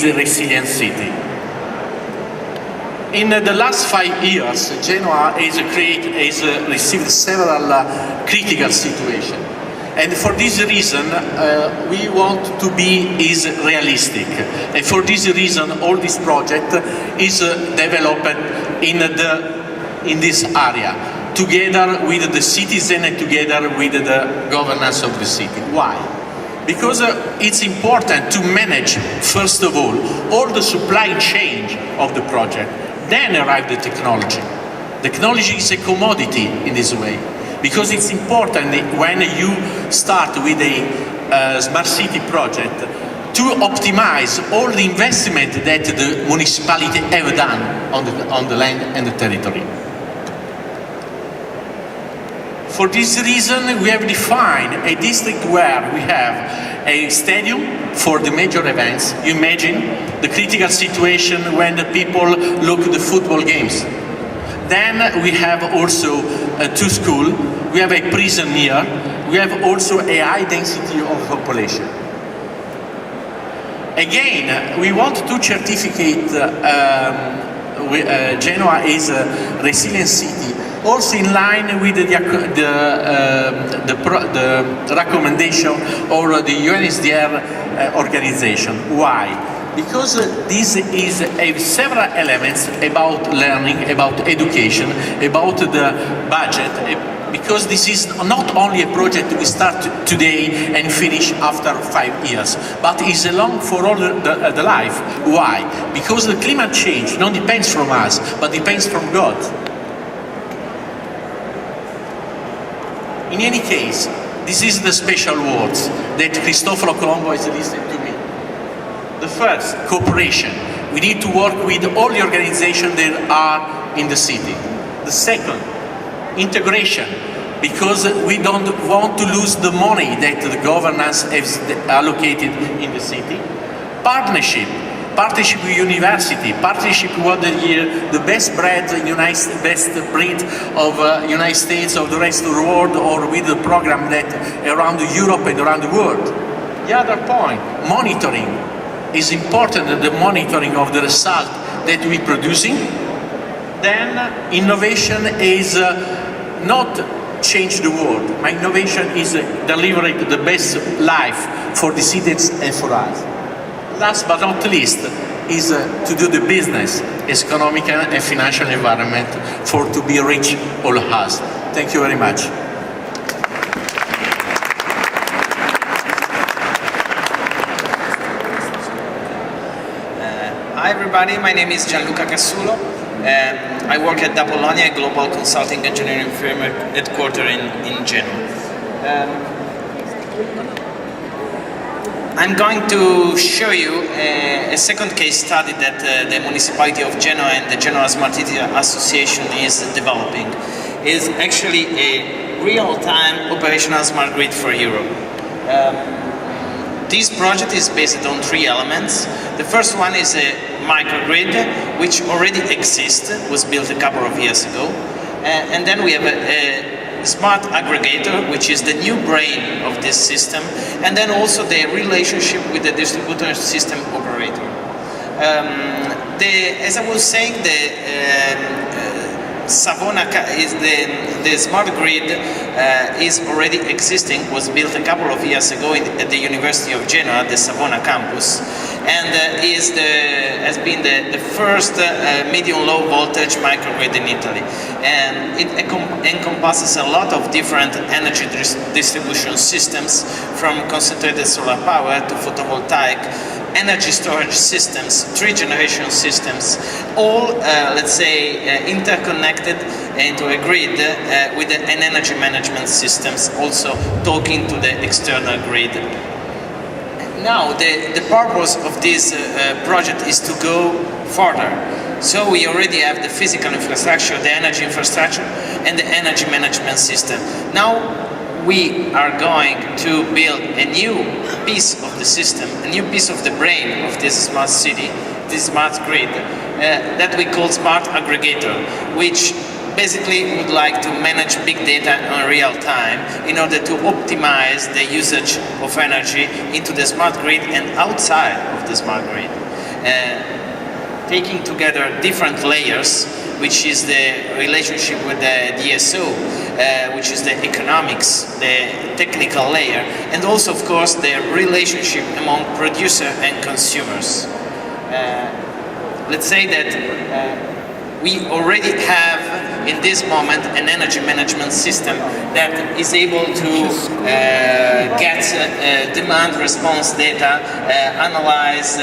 a resilient city. In the last 5 years, Genoa has received several critical situations. And for this reason, we want to be realistic. And for this reason, all this project is developed in this area, together with the citizen and together with the governance of the city. Why? Because it's important to manage, first of all the supply chain of the project, then arrive the technology. Technology is a commodity in this way, because it's important when you start with a smart city project to optimize all the investment that the municipality have done on the land and the territory. For this reason, we have defined a district where we have a stadium for the major events. You imagine the critical situation when the people look at the football games. Then we have also 2 schools, we have a prison here, we have also a high density of population. Again, we want to certificate Genoa is a resilient city, also in line with the recommendation or the UNHCR organization. Why? Because this is several elements about learning, about education, about the budget, because this is not only a project we start today and finish after 5 years, but is long for all the life. Why? Because the climate change not depends from us, but depends from God. In any case, this is the special words that Cristoforo Colombo has listened to me. The first, cooperation. We need to work with all the organizations that are in the city. The second, integration, because we don't want to lose the money that the governance has allocated in the city. Partnership with university, partnership with the best breed of United States, of the rest of the world, or with the program that around Europe and around the world. The other point, monitoring. Is important, the monitoring of the result that we're producing. Then innovation is not change the world. My innovation is delivering the best life for the citizens and for us. Last but not least is to do the business, economic and financial environment for to be rich all of us. Thank you very much. Hi everybody, my name is Gianluca Cassulo. I work at Apollonia, a global consulting engineering firm headquartered in Genoa. I'm going to show you a second case study that the municipality of Genoa and the Genoa Smart City Association is developing. It's actually a real-time operational smart grid for Europe. This project is based on 3 elements. The first one is a microgrid, which already exists, was built a couple of years ago. And then we have a smart aggregator, which is the new brain of this system, and then also the relationship with the distributed system operator. As I was saying, Savona is the smart grid is already existing, was built a couple of years ago at the University of Genoa, the Savona campus, and has been the first medium low voltage microgrid in Italy. And it encompasses a lot of different energy distribution systems, from concentrated solar power to photovoltaic, energy storage systems, 3 generation systems, all, let's say, interconnected into a grid with an energy management systems, also talking to the external grid. Now, the purpose of this project is to go further. So we already have the physical infrastructure, the energy infrastructure, and the energy management system. Now, we are going to build a new piece of the system, a new piece of the brain of this smart city, this smart grid, that we call smart aggregator, which basically would like to manage big data in real time in order to optimize the usage of energy into the smart grid and outside of the smart grid. taking together different layers, which is the relationship with the DSO, which is the economics, the technical layer, and also, of course, the relationship among producer and consumers. Let's say that we already have in this moment an energy management system that is able to get demand response data, analyze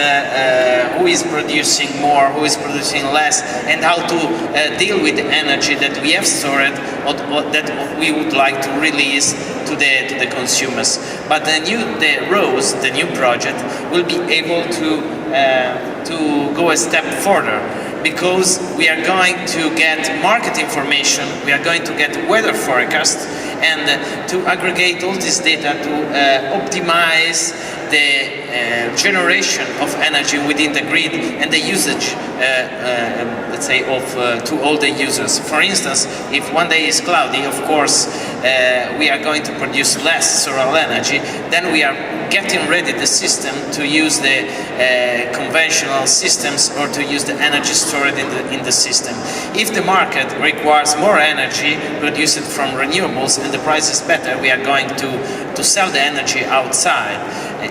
who is producing more, who is producing less, and how to deal with the energy that we have stored or that we would like to release to the consumers. But the ROSE, the new project, will be able to go a step further, because we are going to get market information, we are going to get weather forecasts, and to aggregate all this data to optimize the generation of energy within the grid and the usage, let's say, of to all the users. For instance, if one day is cloudy, of course, we are going to produce less solar energy. Then we are getting ready the system to use the conventional systems or to use the energy stored in the system. If the market requires more energy produced from renewables and the price is better, we are going to sell the energy outside.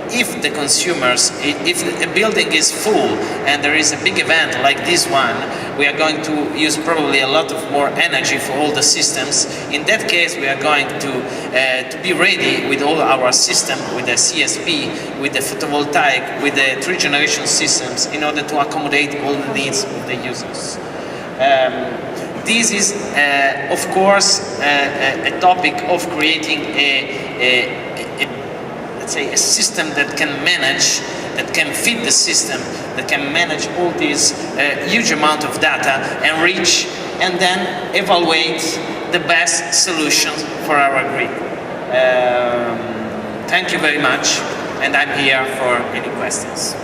If the consumers, if a building is full and there is a big event like this one, we are going to use probably a lot of more energy for all the systems. In that case, we are going to be ready with all our system, with the CSP, with the photovoltaic, with the 3 generation systems, in order to accommodate all the needs of the users. This is, of course, a topic of creating let's say, a system that can manage, that can feed the system, that can manage all this huge amount of data and reach and then evaluate the best solutions for our grid. Thank you very much, and I'm here for any questions.